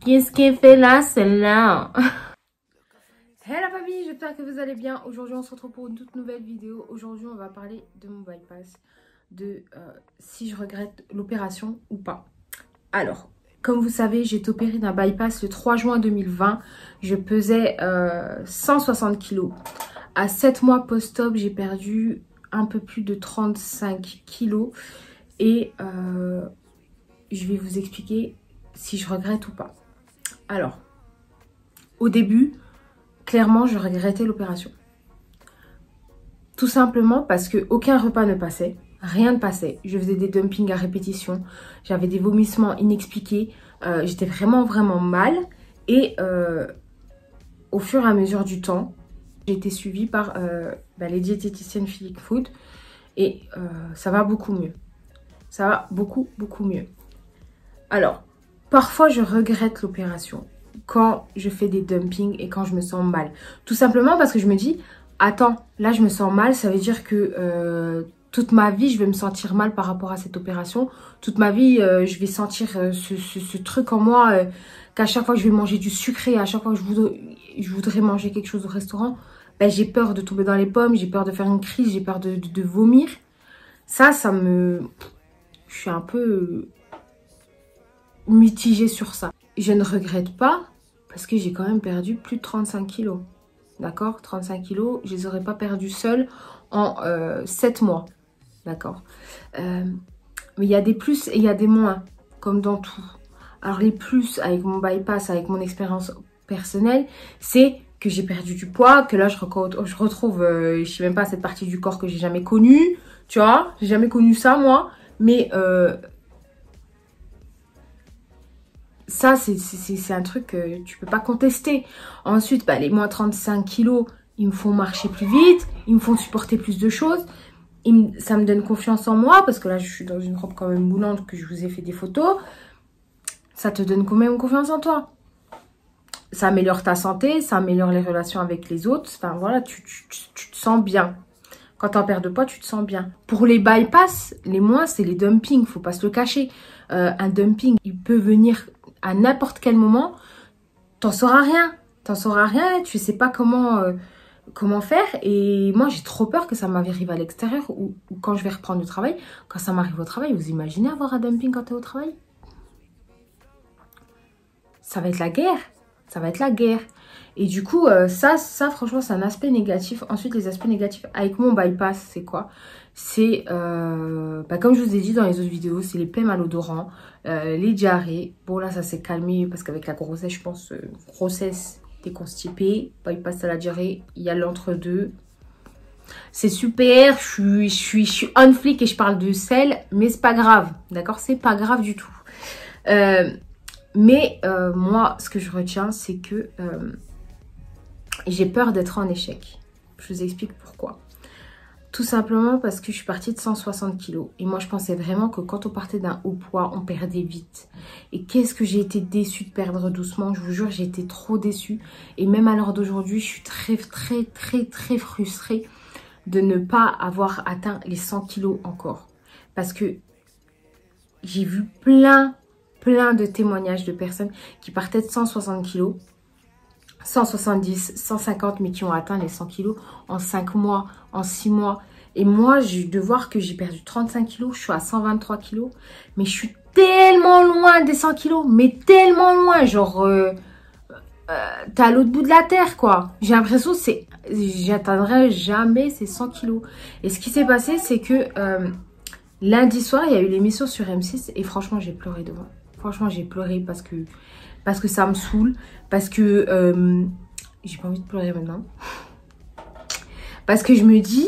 Qu'est-ce qu'elle fait là, celle-là? Hello famille, j'espère que vous allez bien. Aujourd'hui, on se retrouve pour une toute nouvelle vidéo. Aujourd'hui, on va parler de mon bypass, de si je regrette l'opération ou pas. Alors, comme vous savez, j'ai été opérée d'un bypass le 3 juin 2020. Je pesais 160 kilos. À 7 mois post-op, j'ai perdu un peu plus de 35 kilos. Et je vais vous expliquer si je regrette ou pas. Alors, au début, clairement, je regrettais l'opération. Tout simplement parce que aucun repas ne passait, rien ne passait. Je faisais des dumpings à répétition, j'avais des vomissements inexpliqués, j'étais vraiment mal. Et au fur et à mesure du temps, j'ai été suivie par les diététiciennes Feeling Food et ça va beaucoup mieux. Ça va beaucoup mieux. Alors, parfois je regrette l'opération quand je fais des dumpings et quand je me sens mal. Tout simplement parce que je me dis, attends, là je me sens mal, ça veut dire que toute ma vie je vais me sentir mal par rapport à cette opération. Toute ma vie je vais sentir ce truc en moi qu'à chaque fois que je vais manger du sucré, à chaque fois que je voudrais manger quelque chose au restaurant, ben, j'ai peur de tomber dans les pommes, j'ai peur de faire une crise, j'ai peur de vomir. Ça me... Je suis un peu mitigée sur ça. Je ne regrette pas parce que j'ai quand même perdu plus de 35 kilos. D'accord? 35 kilos, je ne les aurais pas perdus seuls en 7 mois. D'accord? Mais il y a des plus et il y a des moins, comme dans tout. Alors les plus avec mon bypass, avec mon expérience personnelle, c'est que j'ai perdu du poids, que là je retrouve, je sais même pas, cette partie du corps que j'ai jamais connue. Tu vois? J'ai jamais connu ça moi. Mais ça, c'est un truc que tu peux pas contester. Ensuite, les moins 35 kilos, ils me font marcher plus vite, ils me font supporter plus de choses. Ça me donne confiance en moi, parce que là, je suis dans une robe quand même moulante, que je vous ai fait des photos. Ça te donne quand même confiance en toi. Ça améliore ta santé, ça améliore les relations avec les autres. Enfin, voilà, tu te sens bien. Quand tu en perds de poids, tu te sens bien. Pour les bypass, les moins, c'est les dumpings. Faut pas se le cacher. Un dumping, il peut venir à n'importe quel moment. T'en sauras rien. T'en sauras rien. Tu sais pas comment faire. Et moi, j'ai trop peur que ça m'arrive à l'extérieur ou quand je vais reprendre le travail. Quand ça m'arrive au travail, vous imaginez avoir un dumping quand tu es au travail? Ça va être la guerre. Ça va être la guerre. Et du coup, ça franchement, c'est un aspect négatif. Ensuite, les aspects négatifs avec mon bypass, c'est quoi? C'est, comme je vous ai dit dans les autres vidéos, c'est les plaies malodorants, les diarrhées. Bon, là, ça s'est calmé parce qu'avec la grossesse, je pense, grossesse, t'es constipée, bypass à la diarrhée, il y a l'entre-deux. C'est super, je suis on flic et je parle de sel, mais c'est pas grave, d'accord? C'est pas grave du tout. Mais moi, ce que je retiens, c'est que j'ai peur d'être en échec. Je vous explique pourquoi. Tout simplement parce que je suis partie de 160 kilos. Et moi, je pensais vraiment que quand on partait d'un haut poids, on perdait vite. Et qu'est-ce que j'ai été déçue de perdre doucement. Je vous jure, j'ai été trop déçue. Et même à l'heure d'aujourd'hui, je suis très frustrée de ne pas avoir atteint les 100 kilos encore. Parce que j'ai vu plein de témoignages de personnes qui partaient de 160 kilos. 170, 150, mais qui ont atteint les 100 kilos en 5 mois, en 6 mois. Et moi, de voir que j'ai perdu 35 kilos, je suis à 123 kilos. Mais je suis tellement loin des 100 kilos, mais tellement loin. Genre, t'es à l'autre bout de la terre, quoi. J'ai l'impression que j'atteindrai jamais ces 100 kilos. Et ce qui s'est passé, c'est que lundi soir, il y a eu l'émission sur M6 et franchement, j'ai pleuré devant. Franchement, j'ai pleuré parce que ça me saoule, parce que j'ai pas envie de pleurer maintenant. Parce que je me dis,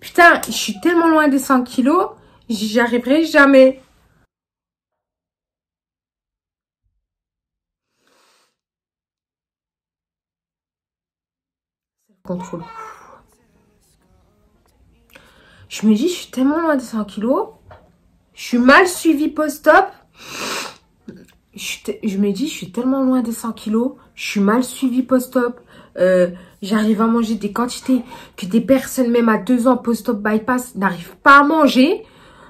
putain, je suis tellement loin des 100 kilos, j'y arriverai jamais. Contrôle. Je me dis, je suis tellement loin des 100 kilos, je suis mal suivie post-op. Je me dis, je suis tellement loin des 100 kilos, je suis mal suivie post-op. J'arrive à manger des quantités que des personnes, même à 2 ans post-op bypass, n'arrivent pas à manger.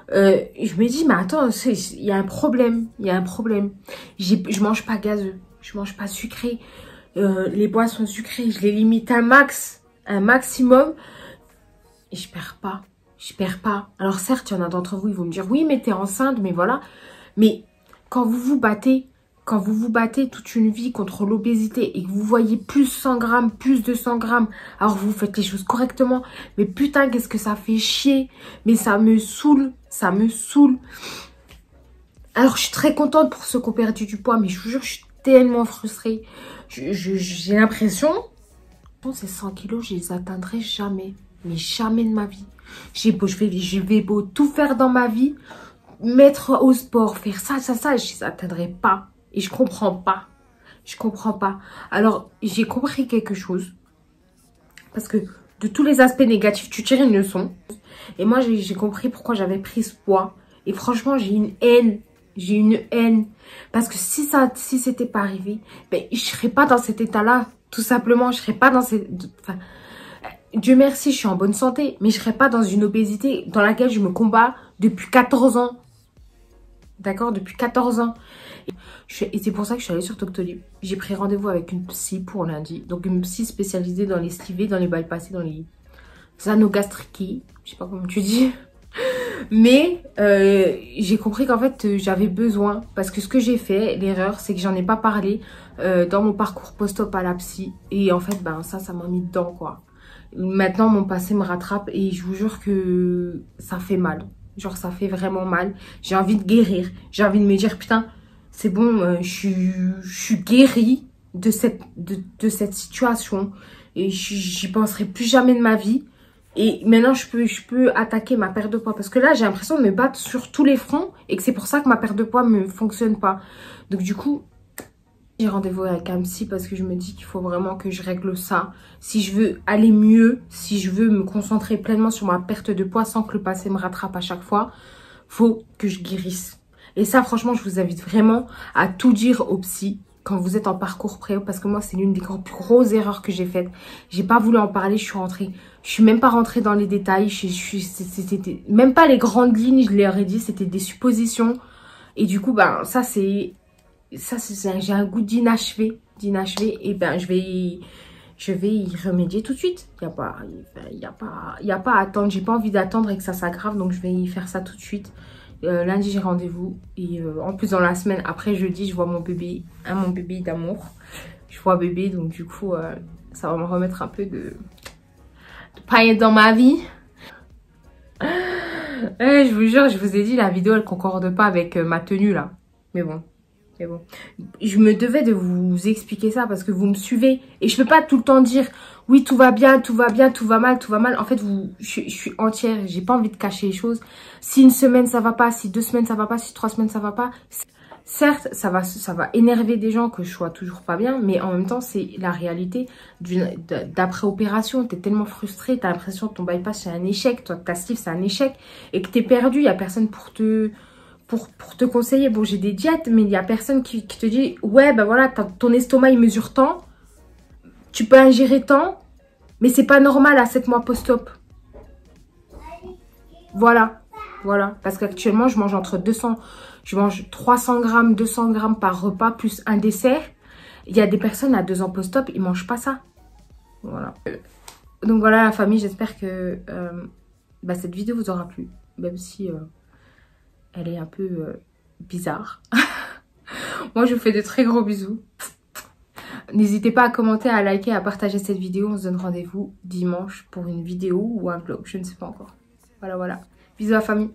Je me dis, mais attends, il y a un problème. Il y a un problème. Je mange pas gazeux. Je mange pas sucré. Les boissons sucrées, je les limite un maximum. Et je perds pas. Je perds pas. Alors certes, il y en a d'entre vous, ils vont me dire, oui, mais t'es enceinte, mais voilà. Mais quand vous vous battez toute une vie contre l'obésité et que vous voyez plus 100 grammes, plus de 100 grammes, alors vous faites les choses correctement. Mais putain, qu'est-ce que ça fait chier. Mais ça me saoule. Ça me saoule. Alors, je suis très contente pour ceux qui ont perdu du poids, mais je vous jure, je suis tellement frustrée. J'ai l'impression, ces 100 kilos, je les atteindrai jamais. Mais jamais de ma vie. Je vais beau tout faire dans ma vie, mettre au sport, faire ça, je les atteindrai pas. Et je comprends pas. Je comprends pas. Alors, j'ai compris quelque chose. Parce que de tous les aspects négatifs, tu tires une leçon. Et moi, j'ai compris pourquoi j'avais pris ce poids. Et franchement, j'ai une haine. J'ai une haine. Parce que si c'était pas arrivé, ben, je serais pas dans cet état-là. Tout simplement, je serais pas dans cette... Enfin, Dieu merci, je suis en bonne santé. Mais je serais pas dans une obésité dans laquelle je me combats depuis 14 ans. D'accord? Depuis 14 ans. Et c'est pour ça que je suis allée sur Doctolib. J'ai pris rendez-vous avec une psy pour lundi. Donc une psy spécialisée dans les slivés, dans les bypassés, dans les anogastriques. Je sais pas comment tu dis. Mais j'ai compris qu'en fait j'avais besoin. Parce que ce que j'ai fait, l'erreur, c'est que j'en ai pas parlé dans mon parcours post-op à la psy. Et en fait, ben ça m'a mis dedans quoi. Maintenant mon passé me rattrape et je vous jure que ça fait mal. Genre ça fait vraiment mal. J'ai envie de guérir. J'ai envie de me dire putain, c'est bon, je suis guérie de cette situation. Et j'y penserai plus jamais de ma vie. Et maintenant, je peux attaquer ma perte de poids. Parce que là, j'ai l'impression de me battre sur tous les fronts. Et que c'est pour ça que ma perte de poids ne fonctionne pas. Donc du coup, j'ai rendez-vous avec un psy parce que je me dis qu'il faut vraiment que je règle ça. Si je veux aller mieux, si je veux me concentrer pleinement sur ma perte de poids sans que le passé me rattrape à chaque fois, faut que je guérisse. Et ça, franchement, je vous invite vraiment à tout dire au psy quand vous êtes en parcours pré, parce que moi, c'est l'une des plus grosses erreurs que j'ai faites. J'ai pas voulu en parler, je suis même pas rentrée dans les détails. C'était même pas les grandes lignes, je leur ai dit, c'était des suppositions. Et du coup, ben, j'ai un goût d'inachevé, et ben, je vais y remédier tout de suite. Il y a pas à attendre, j'ai pas envie d'attendre et que ça s'aggrave, donc je vais y faire ça tout de suite. Lundi j'ai rendez-vous et en plus dans la semaine après jeudi je vois mon bébé, mon bébé d'amour, je vois bébé, donc du coup ça va me remettre un peu de paillettes dans ma vie. Je vous jure, je vous ai dit, la vidéo elle concorde pas avec ma tenue là, mais bon. Je me devais de vous expliquer ça parce que vous me suivez et je peux pas tout le temps dire oui tout va bien, tout va bien, tout va mal, tout va mal. En fait je suis entière, j'ai pas envie de cacher les choses. Si une semaine ça va pas, si 2 semaines ça va pas, si 3 semaines ça va pas, certes ça va énerver des gens que je sois toujours pas bien, mais en même temps c'est la réalité d'après opération. T'es tellement frustré, t'as l'impression que ton bypass c'est un échec, toi ta sleeve c'est un échec et que t'es perdu, y a personne pour te conseiller. Bon, j'ai des diètes, mais il n'y a personne qui te dit ouais, ben voilà, ton estomac il mesure tant, tu peux ingérer tant, mais c'est pas normal à 7 mois post-op. Voilà, parce qu'actuellement, je mange 300 grammes, 200 grammes par repas, plus un dessert. Il y a des personnes à 2 ans post-op, ils mangent pas ça. Voilà. Donc voilà la famille, j'espère que cette vidéo vous aura plu, même si... elle est un peu bizarre. Moi, je vous fais de très gros bisous. N'hésitez pas à commenter, à liker, à partager cette vidéo. On se donne rendez-vous dimanche pour une vidéo ou un vlog. Je ne sais pas encore. Voilà. Bisous à la famille.